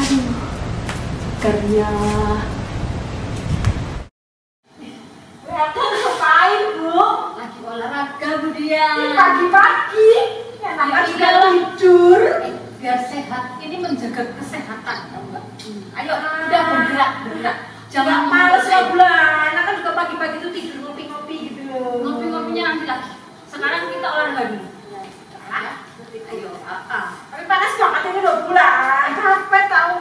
Karya. Ngapain, Bu? Lagi olahraga, Bu Dia. Pagi-pagi. Enakan sudah tidur. Biar sehat, ini menjaga kesehatan, tahu nggak? Ayo, udah bergerak. Jangan males ya, bulan. Enakan juga pagi-pagi itu tidur ngopi-ngopi gitu loh. Ngopi-ngopinya nanti lagi. Sekarang kita olahraga dulu. Ayo, Tapi panas banget ini loh, bulan. Capek tahu.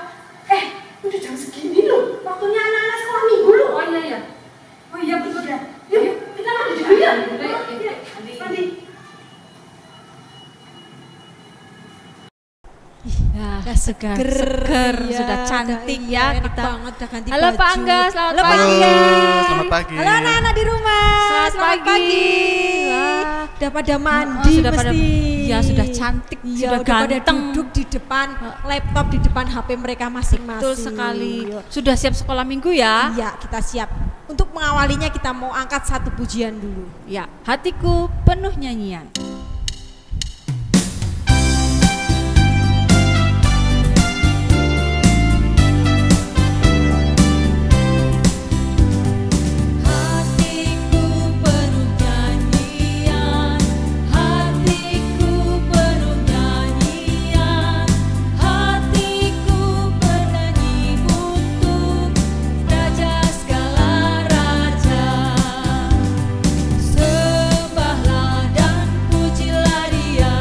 Udah jam segini loh. Waktunya anak-anak sekolah minggu loh. Oh iya betul ya. Yuk, kita mandi dulu ya. Mandi. Ya, segar, Iya, sudah cantik iya, ya enak kita. banget, udah ganti Halo baju. Pak Angga, selamat Halo, Pak pagi. Angga. Selamat pagi. Halo anak-anak di rumah. Selamat pagi. Wah. Udah pada mandi sudah pada, mesti. ya sudah cantik, Iya, sudah udah pada ganteng. duduk di depan laptop, di depan HP mereka masing-masing. Betul sekali. Yuk. Sudah siap sekolah minggu ya? Iya, kita siap. Untuk mengawalinya kita mau angkat satu pujian dulu. Ya, hatiku penuh nyanyian. Sembahlah dan pujilah Dia.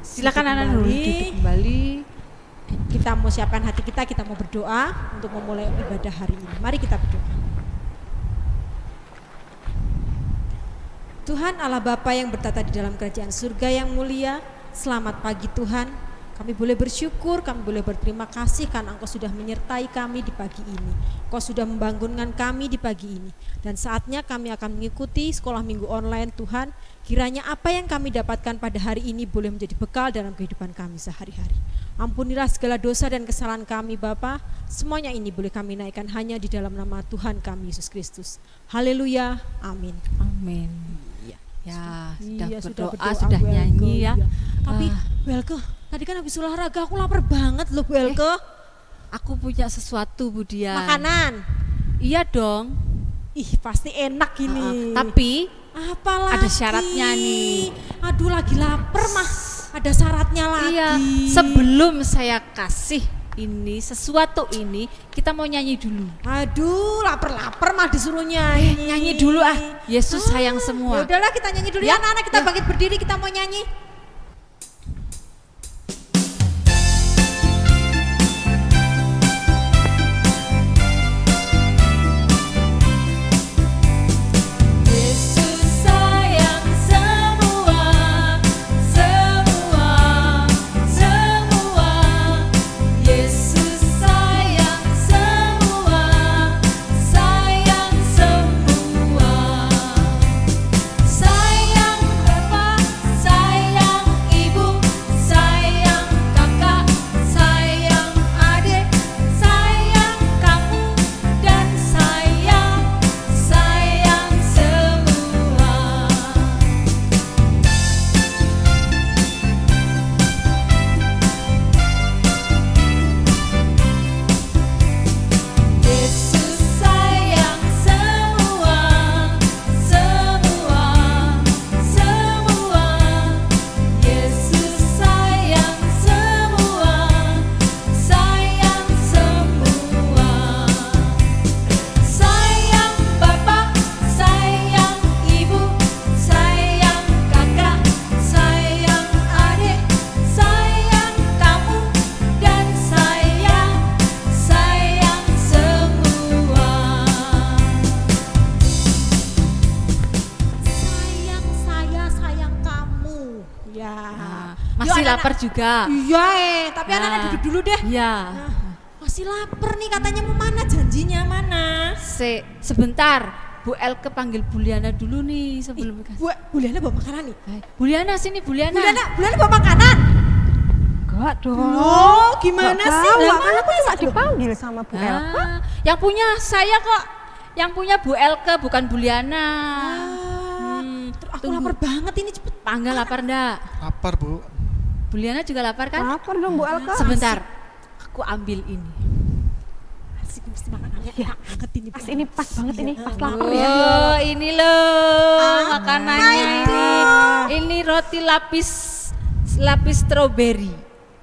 Silakan anak dulu duduk kembali. Kita mau siapkan hati kita mau berdoa untuk memulai ibadah hari ini. Mari kita berdoa. Tuhan Allah Bapa yang bertata di dalam kerajaan surga yang mulia, selamat pagi Tuhan. Kami boleh bersyukur, kami boleh berterima kasih karena Engkau sudah menyertai kami di pagi ini. Engkau sudah membangunkan kami di pagi ini. Dan saatnya kami akan mengikuti sekolah minggu online Tuhan. Kiranya apa yang kami dapatkan pada hari ini boleh menjadi bekal dalam kehidupan kami sehari-hari. Ampunilah segala dosa dan kesalahan kami Bapa. Semuanya ini boleh kami naikkan hanya di dalam nama Tuhan kami Yesus Kristus. Haleluya, amin. Amin. Ya, sudah berdoa, sudah nyanyi ya. Tapi Welke, tadi kan habis olahraga aku lapar banget loh Welke. Aku punya sesuatu Bu Dia. Makanan? Iya dong. Ih pasti enak ini. Tapi apalagi? ada syaratnya nih. Aduh lagi lapar mah. Ada syaratnya lagi. Iya, sebelum saya kasih ini sesuatu ini, kita mau nyanyi dulu. Aduh, lapar-lapar mah disuruh nyanyi. Nyanyi dulu ah. Yesus sayang semua. Ya udahlah kita nyanyi dulu ya, anak-anak kita bangkit berdiri, kita mau nyanyi. Sayang lapar juga. Iya, tapi Nah. anak-anak duduk dulu deh. Iya. Nah, masih lapar nih katanya, mau mana janjinya mana? Sebentar, Bu Elke panggil Buliana dulu nih sebelum Bu Liana bawa makanan nih. Buliana sini, Buliana. Bu Liana bawa makanan. Enggak dong. Loh, gimana Nggak sih? bawa, Lah, kan aku masa nggak dipanggil sama Bu Elke. Yang punya saya kok. Yang punya Bu Elke bukan Buliana. Terus aku Tunggu. lapar banget ini, cepet. Pangga lapar ndak? Lapar, Bu. Buliana juga lapar kan? Lapar dong Bu Elke. Sebentar, aku ambil ini. Asik mesti makanannya enak banget ini. Pas ini pas banget ini, pas lapar ya. Oh, ini loh makanannya ini. Ini roti lapis stroberi.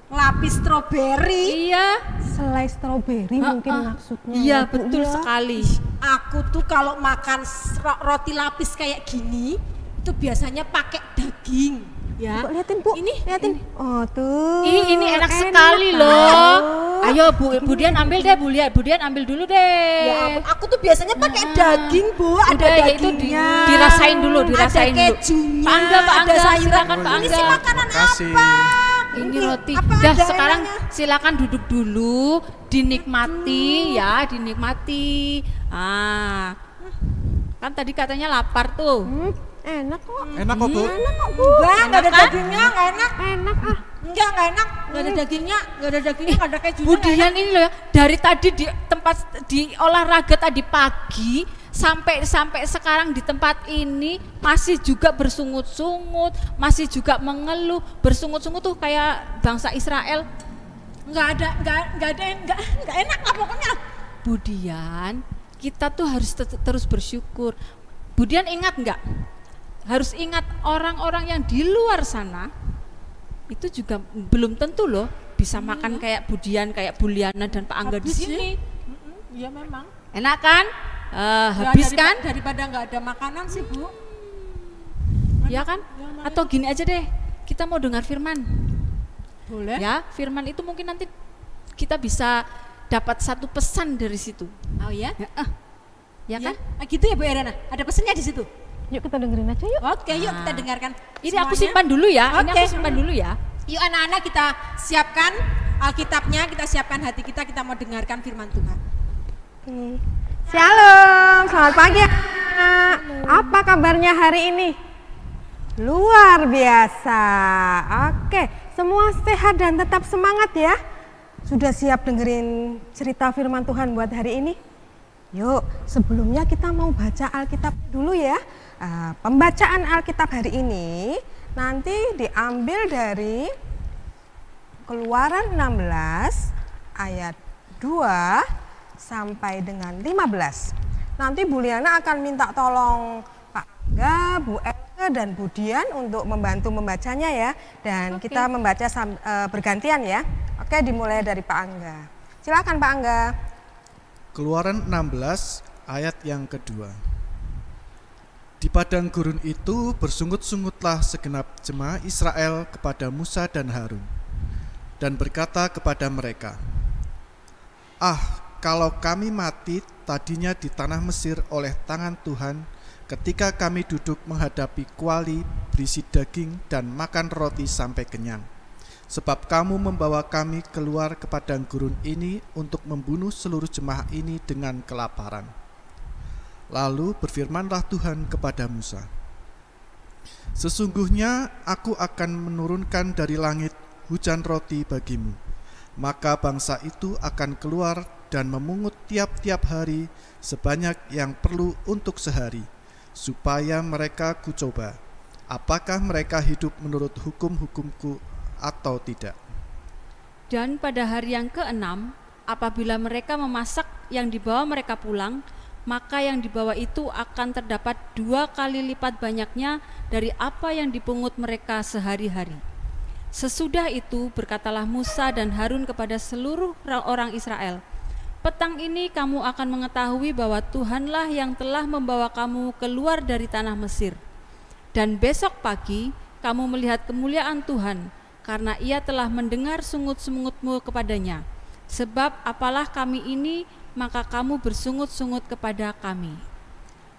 Lapis stroberi. Iya. Selai stroberi mungkin maksudnya. Iya, ya, Bu. betul Iya. sekali. Aku tuh kalau makan roti lapis kayak gini itu biasanya pakai daging. Ya. Bu, liatin Bu, Ini, liatin. Oh tuh. Ini enak sekali loh. Ayo Bu Dian ambil deh, Bu Dian ambil dulu deh. Ya ampun, aku tuh biasanya pakai daging, Bu. Ada Udah, ya itu dagingnya. dirasain dulu, dirasain ada dulu. kejunya, Pak Angga, ada sayuran. silakan Pak Ini sih Angga. makanan Makasih. apa? Ini roti. Apa Dah ada sekarang enaknya? silakan duduk dulu, dinikmati ya, dinikmati. Kan tadi katanya lapar tuh. Enak kok. Enak kok, Bu. Enak kok Bu. Enggak ada Enak kan? dagingnya, enggak enak. Enak ah. Enggak enak. Enggak ada dagingnya, enggak ada dagingnya, enggak ada kejunya. Bu Dian ini loh ya, dari tadi di tempat di olahraga tadi pagi sampai sekarang di tempat ini masih juga bersungut-sungut, masih juga mengeluh, bersungut-sungut tuh kayak bangsa Israel. Enggak enak lah pokoknya. Bu Dian, kita tuh harus terus bersyukur. Bu Dian ingat nggak? Harus ingat orang-orang yang di luar sana itu juga belum tentu loh bisa makan kayak Bu Dian, kayak Buliana dan Pak Angga di Habis sini. Iya memang. Enak kan? Habis kan? Daripada enggak ada makanan sih, Bu. Ya kan? Atau gini aja deh, kita mau dengar firman. Boleh. Ya, firman itu mungkin nanti kita bisa dapat satu pesan dari situ. Oh ya? Ya kan? Gitu ya Bu Erana. Ada pesannya di situ. Yuk kita dengerin aja yuk. Oke, yuk kita dengarkan. Ini aku semuanya. simpan dulu ya. Ini Oke. aku simpan dulu ya. Yuk anak-anak kita siapkan Alkitabnya, kita siapkan hati kita mau dengarkan firman Tuhan. Oke. Shalom, selamat pagi anak. Apa kabarnya hari ini? Luar biasa. Oke, semua sehat dan tetap semangat ya. Sudah siap dengerin cerita firman Tuhan buat hari ini? Yuk, sebelumnya kita mau baca Alkitab dulu ya. Pembacaan Alkitab hari ini nanti diambil dari Keluaran 16 ayat 2 sampai dengan 15. Nanti Bu Liana akan minta tolong Pak Angga, Bu Elke dan Bu Dian untuk membantu membacanya ya. Dan kita membaca bergantian ya. Oke, dimulai dari Pak Angga. Silakan Pak Angga. Keluaran 16 ayat yang kedua. Di padang gurun itu bersungut-sungutlah segenap jemaah Israel kepada Musa dan Harun, dan berkata kepada mereka, kalau kami mati tadinya di tanah Mesir oleh tangan Tuhan, ketika kami duduk menghadapi kuali berisi daging dan makan roti sampai kenyang. Sebab kamu membawa kami keluar ke padang gurun ini untuk membunuh seluruh jemaah ini dengan kelaparan. Lalu berfirmanlah Tuhan kepada Musa, sesungguhnya aku akan menurunkan dari langit hujan roti bagimu, maka bangsa itu akan keluar dan memungut tiap-tiap hari sebanyak yang perlu untuk sehari, supaya mereka kucoba, apakah mereka hidup menurut hukum-hukumku atau tidak. Dan pada hari yang ke-6, apabila mereka memasak yang dibawa mereka pulang, maka yang dibawa itu akan terdapat 2 kali lipat banyaknya dari apa yang dipungut mereka sehari-hari. Sesudah itu berkatalah Musa dan Harun kepada seluruh orang Israel, petang ini kamu akan mengetahui bahwa Tuhanlah yang telah membawa kamu keluar dari tanah Mesir. Dan besok pagi kamu melihat kemuliaan Tuhan, karena ia telah mendengar sungut-sungutmu kepadanya. Sebab apalah kami ini, maka kamu bersungut-sungut kepada kami.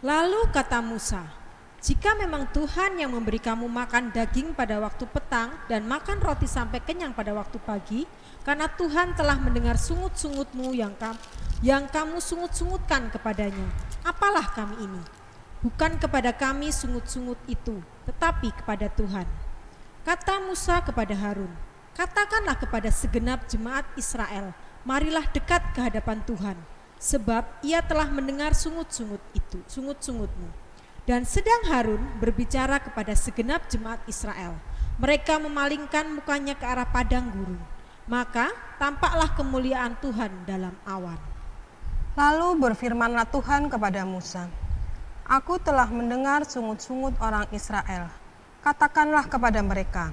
Lalu kata Musa, Jika memang Tuhan yang memberi kamu makan daging pada waktu petang dan makan roti sampai kenyang pada waktu pagi, karena Tuhan telah mendengar sungut-sungutmu yang kamu sungut-sungutkan kepadanya, apalah kami ini? Bukan kepada kami sungut-sungut itu, tetapi kepada Tuhan. Kata Musa kepada Harun, katakanlah kepada segenap jemaat Israel, marilah dekat ke hadapan Tuhan, sebab ia telah mendengar sungut-sungutmu. Dan sedang Harun berbicara kepada segenap jemaat Israel, mereka memalingkan mukanya ke arah padang gurun. Maka tampaklah kemuliaan Tuhan dalam awan. Lalu berfirmanlah Tuhan kepada Musa, Aku telah mendengar sungut-sungut orang Israel. Katakanlah kepada mereka,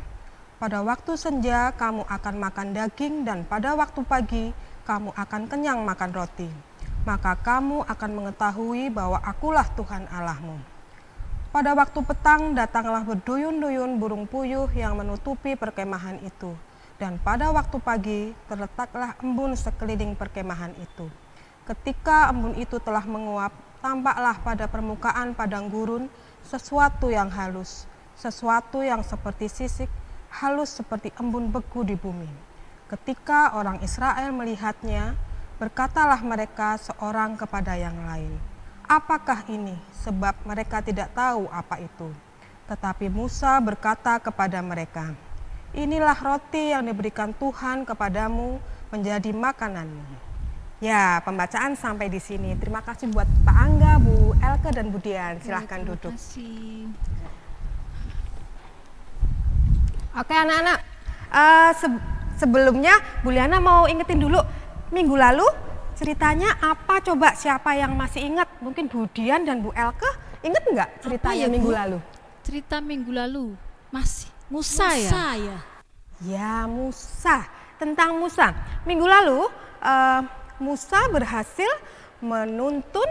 pada waktu senja kamu akan makan daging dan pada waktu pagi kamu akan kenyang makan roti. Maka kamu akan mengetahui bahwa akulah Tuhan Allahmu. Pada waktu petang datanglah berduyun-duyun burung puyuh yang menutupi perkemahan itu. Dan pada waktu pagi terletaklah embun sekeliling perkemahan itu. Ketika embun itu telah menguap, tampaklah pada permukaan padang gurun sesuatu yang halus, sesuatu yang seperti sisik, halus seperti embun beku di bumi. Ketika orang Israel melihatnya, berkatalah mereka seorang kepada yang lain, apakah ini? Sebab mereka tidak tahu apa itu. Tetapi Musa berkata kepada mereka, inilah roti yang diberikan Tuhan kepadamu menjadi makananmu. Ya, pembacaan sampai di sini. Terima kasih buat Pak Angga, Bu Elke, dan Bu Dian. Silahkan duduk. Terima kasih. Oke anak-anak, sebelumnya Bu Liana mau ingetin dulu, minggu lalu ceritanya apa coba, siapa yang masih ingat? Mungkin Bu Dian dan Bu Elke inget nggak ceritanya minggu lalu? Cerita minggu lalu masih Musa ya? Ya, Musa, tentang Musa. Minggu lalu Musa berhasil menuntun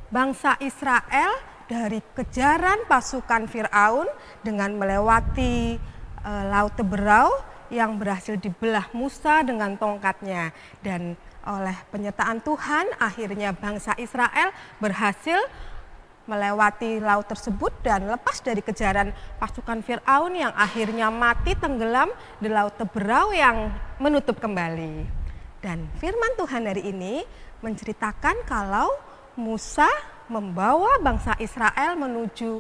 bangsa Israel dari kejaran pasukan Firaun dengan melewati Laut Teberau yang berhasil dibelah Musa dengan tongkatnya, dan oleh penyertaan Tuhan akhirnya bangsa Israel berhasil melewati laut tersebut dan lepas dari kejaran pasukan Firaun yang akhirnya mati tenggelam di Laut Teberau yang menutup kembali. Dan firman Tuhan hari ini menceritakan kalau Musa membawa bangsa Israel menuju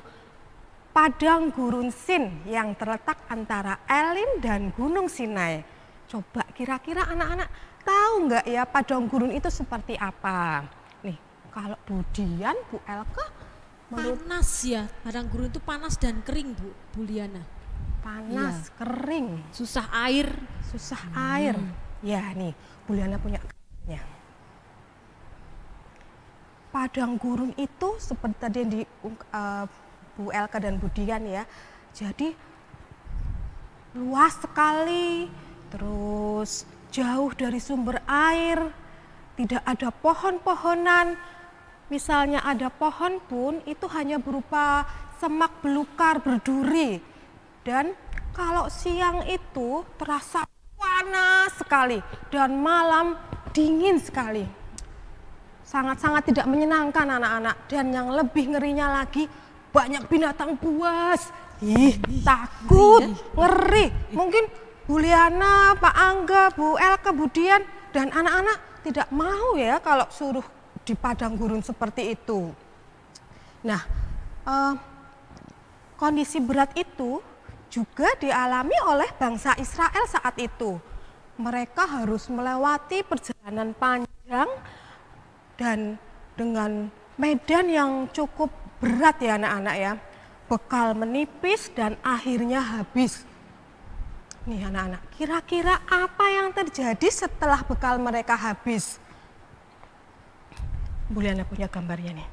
padang gurun Sin yang terletak antara Elim dan Gunung Sinai. Coba kira-kira anak-anak tahu nggak ya padang gurun itu seperti apa? Nih, kalau Bu Dian, Bu Elke, Panas ya, padang gurun itu panas dan kering Bu Liana. panas, kering, Susah air. susah air. Ya nih, Bu Liana punya gambarnya. Padang gurun itu seperti tadi yang di Bu Elke dan Bu Dian ya. Jadi luas sekali, terus jauh dari sumber air, tidak ada pohon-pohonan. Misalnya ada pohon pun itu hanya berupa semak belukar berduri. Dan kalau siang itu terasa panas sekali dan malam dingin sekali. Sangat-sangat tidak menyenangkan anak-anak, dan yang lebih ngerinya lagi banyak binatang buas. Takut, ngeri. Mungkin Bu Liana, Pak Angga, Bu Elke, Bu Dian, dan anak-anak tidak mau ya kalau suruh di padang gurun seperti itu. Nah, kondisi berat itu juga dialami oleh bangsa Israel saat itu. Mereka harus melewati perjalanan panjang dan dengan medan yang cukup berat ya anak-anak ya. Bekal menipis dan akhirnya habis. Nih anak-anak, kira-kira apa yang terjadi setelah bekal mereka habis? Bu Liana punya gambarnya nih.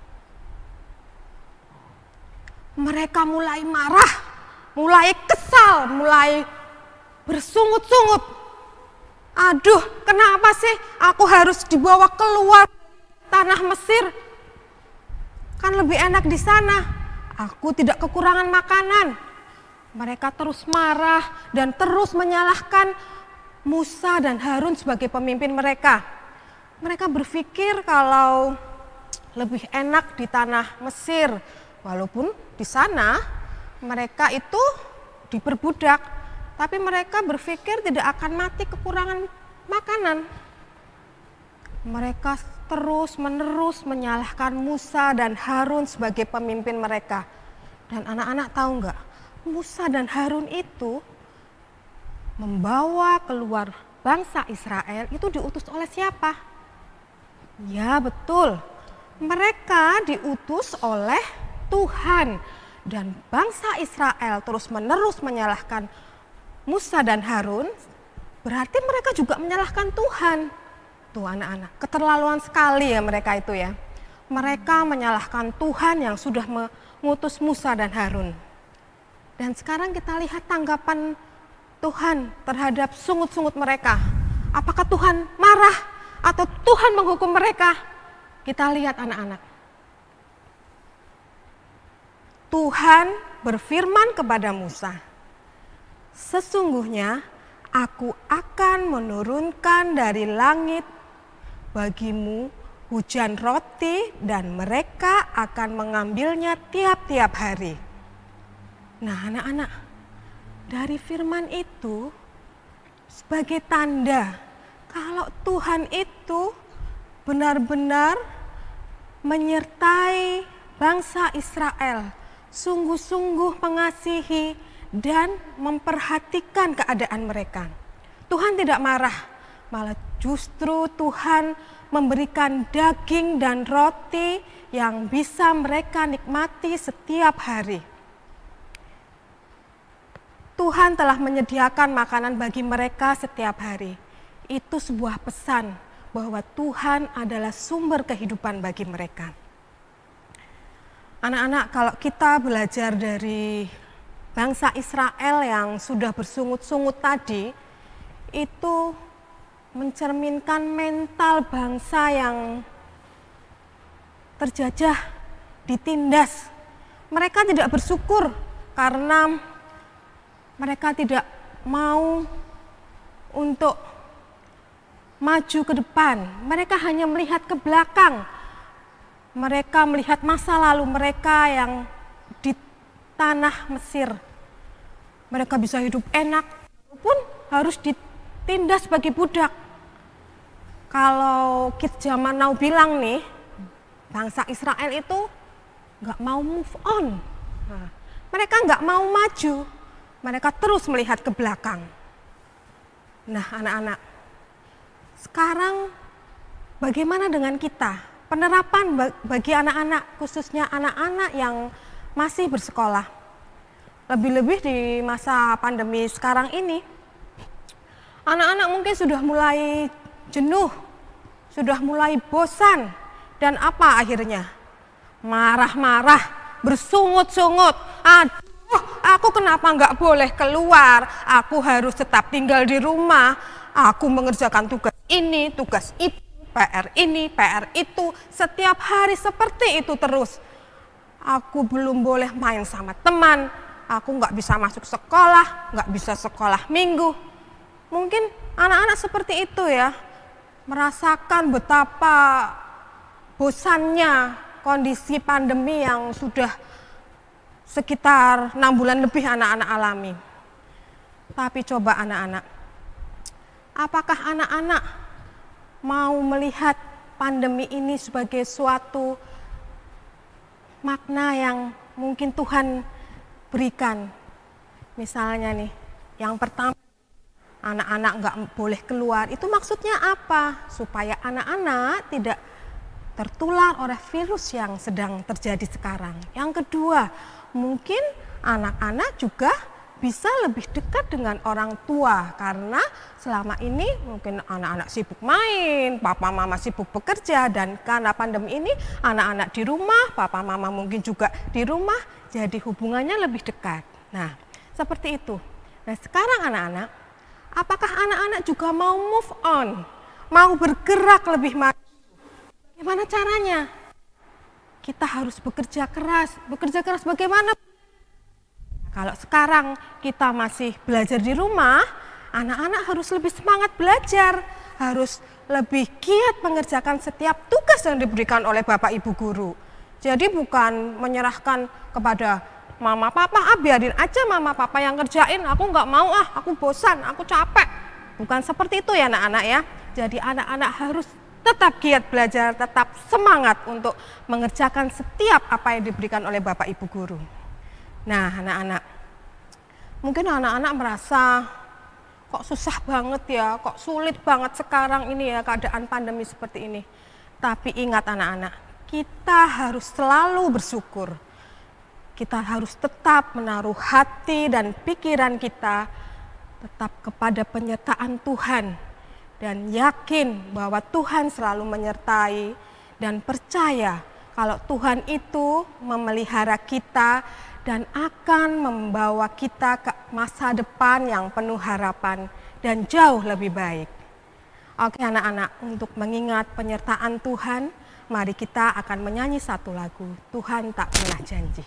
Mereka mulai marah, mulai kesal, mulai bersungut-sungut. Aduh, kenapa sih aku harus dibawa keluar tanah Mesir? Kan lebih enak di sana. Aku tidak kekurangan makanan. Mereka terus marah dan terus menyalahkan Musa dan Harun sebagai pemimpin mereka. Mereka berpikir kalau lebih enak di tanah Mesir, Walaupun di sana mereka itu diperbudak, tapi mereka berpikir tidak akan mati kekurangan makanan. Mereka terus-menerus menyalahkan Musa dan Harun sebagai pemimpin mereka. Dan anak-anak tahu enggak, Musa dan Harun itu membawa keluar bangsa Israel itu diutus oleh siapa? Ya betul, mereka diutus oleh Tuhan. Dan bangsa Israel terus-menerus menyalahkan Musa dan Harun, berarti mereka juga menyalahkan Tuhan. Tuh anak-anak, keterlaluan sekali ya mereka itu ya. Mereka menyalahkan Tuhan yang sudah mengutus Musa dan Harun. Dan sekarang kita lihat tanggapan Tuhan terhadap sungut-sungut mereka. Apakah Tuhan marah atau Tuhan menghukum mereka? Kita lihat anak-anak. Tuhan berfirman kepada Musa, "Sesungguhnya aku akan menurunkan dari langit bagimu hujan roti dan mereka akan mengambilnya tiap-tiap hari." Nah anak-anak, dari firman itu sebagai tanda kalau Tuhan itu benar-benar menyertai bangsa Israel, sungguh-sungguh mengasihi dan memperhatikan keadaan mereka. Tuhan tidak marah, malah justru Tuhan memberikan daging dan roti yang bisa mereka nikmati setiap hari. Tuhan telah menyediakan makanan bagi mereka setiap hari. Itu sebuah pesan bahwa Tuhan adalah sumber kehidupan bagi mereka. Anak-anak, kalau kita belajar dari bangsa Israel yang sudah bersungut-sungut tadi, itu mencerminkan mental bangsa yang terjajah, ditindas. Mereka tidak bersyukur karena mereka tidak mau untuk maju ke depan. Mereka hanya melihat ke belakang. Mereka melihat masa lalu mereka yang di tanah Mesir. Mereka bisa hidup enak, walaupun harus ditindas sebagai budak. Kalau kita zaman now bilang nih, bangsa Israel itu nggak mau move on. Nah, mereka nggak mau maju, mereka terus melihat ke belakang. Nah anak-anak, sekarang bagaimana dengan kita? Penerapan bagi anak-anak, khususnya anak-anak yang masih bersekolah. Lebih-lebih di masa pandemi sekarang ini, anak-anak mungkin sudah mulai jenuh, sudah mulai bosan. Dan apa akhirnya? Marah-marah, bersungut-sungut. Aduh, aku kenapa nggak boleh keluar? Aku harus tetap tinggal di rumah. Aku mengerjakan tugas ini, tugas itu. PR ini, PR itu, setiap hari seperti itu terus. Aku belum boleh main sama teman, aku nggak bisa masuk sekolah, nggak bisa sekolah minggu. Mungkin anak-anak seperti itu ya, merasakan betapa bosannya kondisi pandemi yang sudah sekitar 6 bulan lebih anak-anak alami. Tapi coba anak-anak, apakah anak-anak mau melihat pandemi ini sebagai suatu makna yang mungkin Tuhan berikan? Misalnya nih, yang pertama, anak-anak nggak boleh keluar. Itu maksudnya apa? Supaya anak-anak tidak tertular oleh virus yang sedang terjadi sekarang. Yang kedua, mungkin anak-anak juga bisa lebih dekat dengan orang tua, karena selama ini mungkin anak-anak sibuk main, papa mama sibuk bekerja, dan karena pandemi ini anak-anak di rumah, papa mama mungkin juga di rumah, jadi hubungannya lebih dekat. Nah, seperti itu. Nah, sekarang anak-anak, apakah anak-anak juga mau move on, mau bergerak lebih maju? Bagaimana caranya? Kita harus bekerja keras. Bekerja keras bagaimana? Kalau sekarang kita masih belajar di rumah, anak-anak harus lebih semangat belajar, harus lebih giat mengerjakan setiap tugas yang diberikan oleh Bapak Ibu guru. Jadi bukan menyerahkan kepada mama papa, biarin aja mama papa yang kerjain, aku nggak mau aku bosan, aku capek. Bukan seperti itu ya anak-anak ya. Jadi anak-anak harus tetap giat belajar, tetap semangat untuk mengerjakan setiap apa yang diberikan oleh Bapak Ibu guru. Nah anak-anak, mungkin anak-anak merasa kok susah banget ya, kok sulit banget sekarang ini ya keadaan pandemi seperti ini. Tapi ingat anak-anak, kita harus selalu bersyukur. Kita harus tetap menaruh hati dan pikiran kita tetap kepada penyertaan Tuhan. Dan yakin bahwa Tuhan selalu menyertai dan percaya kalau Tuhan itu memelihara kita dan akan membawa kita ke masa depan yang penuh harapan dan jauh lebih baik. Oke anak-anak, untuk mengingat penyertaan Tuhan, mari kita akan menyanyi satu lagu, Tuhan Tak Pernah Janji.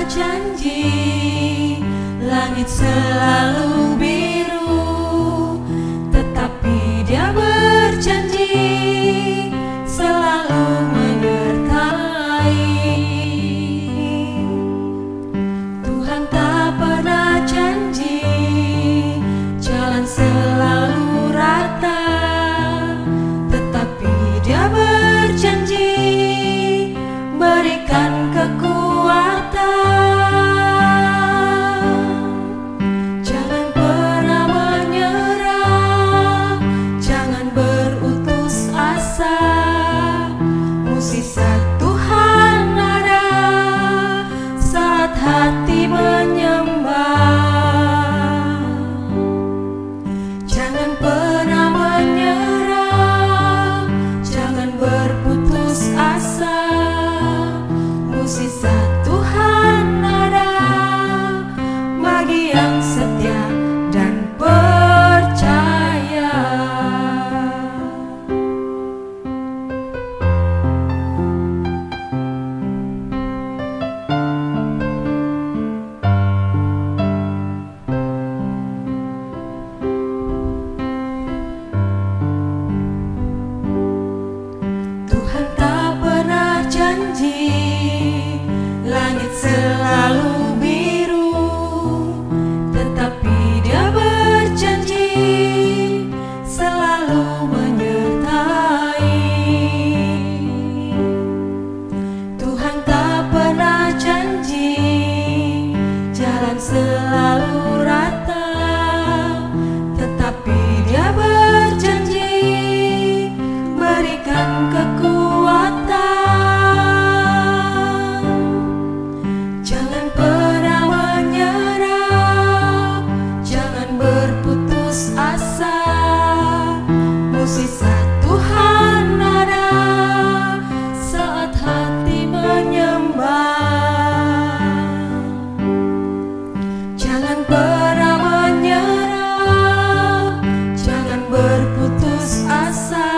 Janji langit selalu biru, tetapi Dia berjanji selalu menyertai. Tuhan tak pernah janji jalan selalu rata, tetapi Dia berjanji berikan kekuatan. Hati menyembah, jangan pernah menyerah, jangan berputus asa. Mukjizat Tuhan ada bagi yang setia dan percaya. Langit selalu biru, tetapi Dia berjanji selalu menyertai. Tuhan tak pernah janji jalan selalu rata, tetapi Dia berjanji berikan kekuatan. Mukjizat Tuhan ada saat hati menyembah. Jangan pernah menyerah, jangan berputus asa.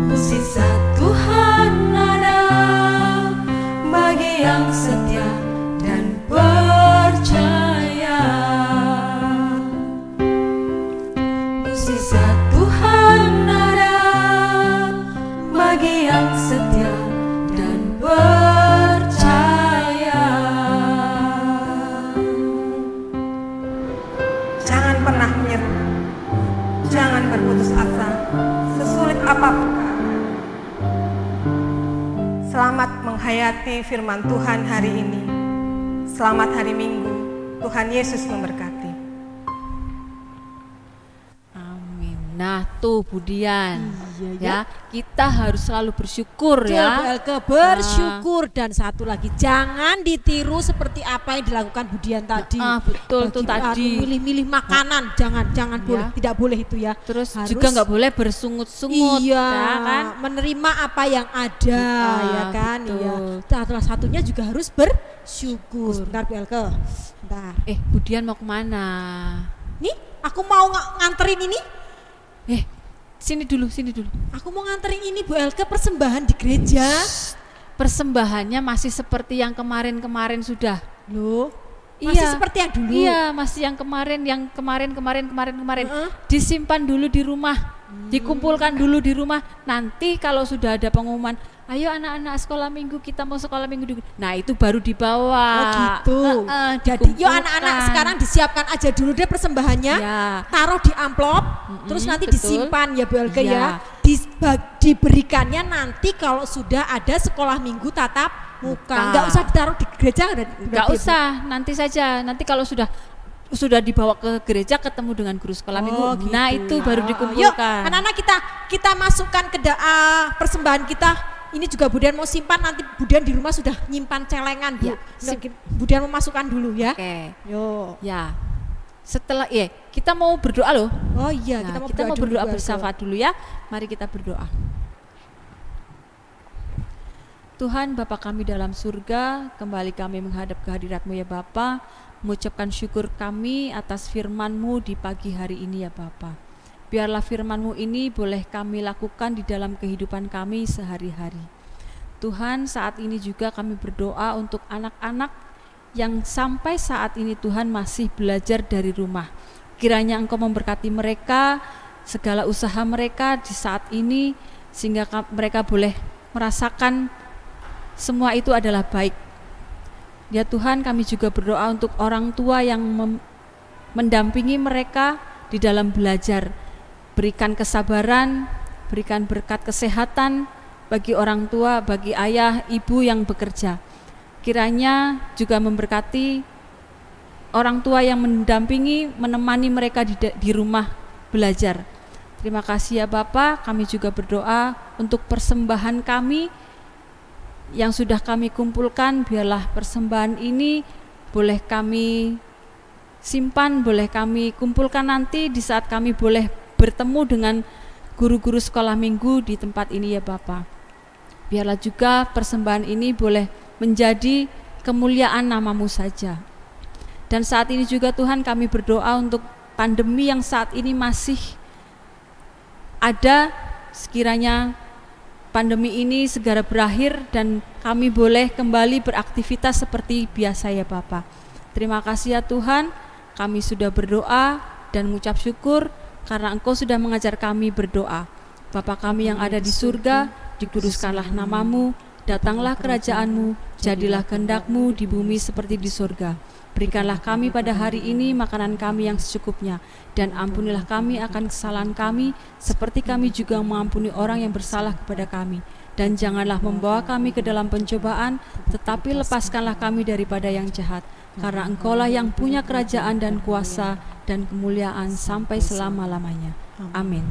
Mukjizat Tuhan ada bagi yang setia dan percaya. Mukjizat Tuhan ada bagi yang setia dan percaya. Jangan pernah menyerah, jangan berputus asa, sesulit apapun. Selamat menghayati firman Tuhan hari ini. Selamat hari Minggu. Tuhan Yesus memberkati. Nah tuh Budian, ya kita harus selalu bersyukur ya. Bersyukur dan satu lagi jangan ditiru seperti apa yang dilakukan Budian tadi. Betul tuh tadi. Milih-milih makanan, jangan boleh, tidak boleh itu ya. Terus harus, juga nggak boleh bersungut-sungut, iya, ya kan? Menerima apa yang ada, ya kan? Betul. Iya. Salah satunya juga harus bersyukur. Bentar Bu Elke, bentar. Budian mau kemana? Nih, aku mau nganterin ini. Sini dulu. Aku mau nganterin ini Bu Elke persembahan di gereja. Persembahannya masih seperti yang kemarin sudah. Loh, masih Iya. seperti yang dulu. Iya, masih yang kemarin. Disimpan dulu di rumah, dikumpulkan dulu di rumah. Nanti kalau sudah ada pengumuman, ayo anak-anak sekolah minggu, kita mau sekolah minggu. Nah, itu baru dibawa. Oh gitu. Jadi yuk anak-anak sekarang disiapkan aja dulu deh persembahannya. Ya. Taruh di amplop, terus nanti betul. disimpan ya Bu Elke Iya. ya. Diberikannya nanti kalau sudah ada sekolah minggu tatap muka. Enggak usah ditaruh di gereja. Enggak usah, nanti saja. Nanti kalau sudah dibawa ke gereja ketemu dengan guru sekolah minggu. Gitu. Nah, itu baru Yuk dikumpulkan. anak-anak kita masukkan ke persembahan kita. Ini juga Budian mau simpan, nanti Budian di rumah sudah nyimpan celengan Bu. Ya, sip. Budian mau masukkan dulu ya. Oke. Yo. Ya. Setelah kita mau berdoa loh. Oh iya, Nah, kita mau berdoa dulu, bersyafaat dulu ya. Mari kita berdoa. Tuhan Bapa kami dalam surga, kembali kami menghadap kehadirat-Mu ya Bapa, mengucapkan syukur kami atas firman-Mu di pagi hari ini ya Bapa. Biarlah firman-Mu ini boleh kami lakukan di dalam kehidupan kami sehari-hari. Tuhan, saat ini juga kami berdoa untuk anak-anak yang sampai saat ini Tuhan masih belajar dari rumah. Kiranya Engkau memberkati mereka, segala usaha mereka di saat ini, sehingga mereka boleh merasakan semua itu adalah baik. Ya Tuhan, kami juga berdoa untuk orang tua yang mendampingi mereka di dalam belajar. Berikan kesabaran, berikan berkat kesehatan bagi orang tua, bagi ayah, ibu yang bekerja. Kiranya juga memberkati orang tua yang mendampingi, menemani mereka di rumah belajar. Terima kasih ya Bapak, kami juga berdoa untuk persembahan kami yang sudah kami kumpulkan. Biarlah persembahan ini boleh kami simpan, boleh kami kumpulkan nanti di saat kami boleh bertemu dengan guru-guru sekolah minggu di tempat ini ya Bapak. Biarlah juga persembahan ini boleh menjadi kemuliaan nama-Mu saja. Dan saat ini juga Tuhan kami berdoa untuk pandemi yang saat ini masih ada, sekiranya pandemi ini segera berakhir dan kami boleh kembali beraktivitas seperti biasa ya Bapa. Terima kasih ya Tuhan, kami sudah berdoa dan mengucap syukur karena Engkau sudah mengajar kami berdoa. Bapa kami yang ada di surga, dikuduskanlah nama-Mu, datanglah kerajaan-Mu, jadilah kehendak-Mu di bumi seperti di surga. Berikanlah kami pada hari ini makanan kami yang secukupnya, dan ampunilah kami akan kesalahan kami, seperti kami juga mengampuni orang yang bersalah kepada kami. Dan janganlah membawa kami ke dalam pencobaan, tetapi lepaskanlah kami daripada yang jahat. Karena Engkaulah yang punya kerajaan dan kuasa dan kemuliaan sampai selama-lamanya. Amin.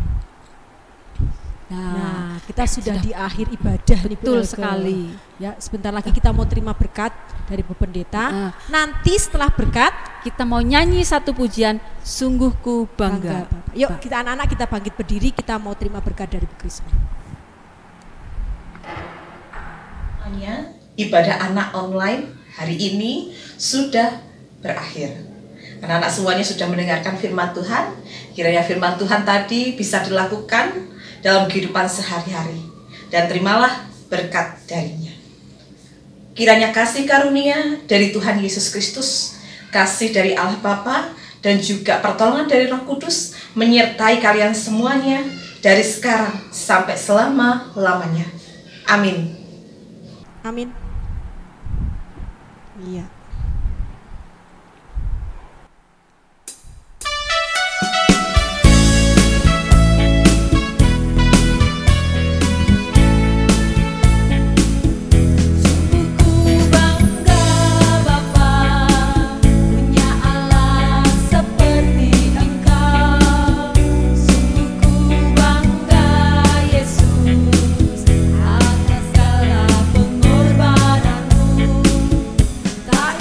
Nah, kita sudah di akhir ibadah nih Bu Betul Elke. sekali. Ya, sebentar lagi kita mau terima berkat dari Bu Pendeta. Nanti setelah berkat Kita mau nyanyi satu pujian, Sungguh ku bangga. Bapak. Yuk kita anak-anak kita bangkit berdiri, kita mau terima berkat dari Bu Krisma. Ibadah anak online hari ini sudah berakhir. Anak-anak semuanya sudah mendengarkan firman Tuhan. Kiranya firman Tuhan tadi bisa dilakukan dalam kehidupan sehari-hari, dan terimalah berkat darinya. Kiranya kasih karunia dari Tuhan Yesus Kristus, kasih dari Allah Bapa, dan juga pertolongan dari Roh Kudus menyertai kalian semuanya dari sekarang sampai selama-lamanya. Amin. Amin. Iya. Tak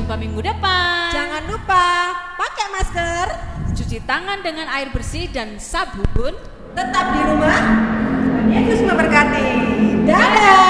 jumpa minggu depan. Jangan lupa pakai masker, Cuci tangan dengan air bersih dan sabun. tetap di rumah. Tuhan Yesus memberkati. Dadah.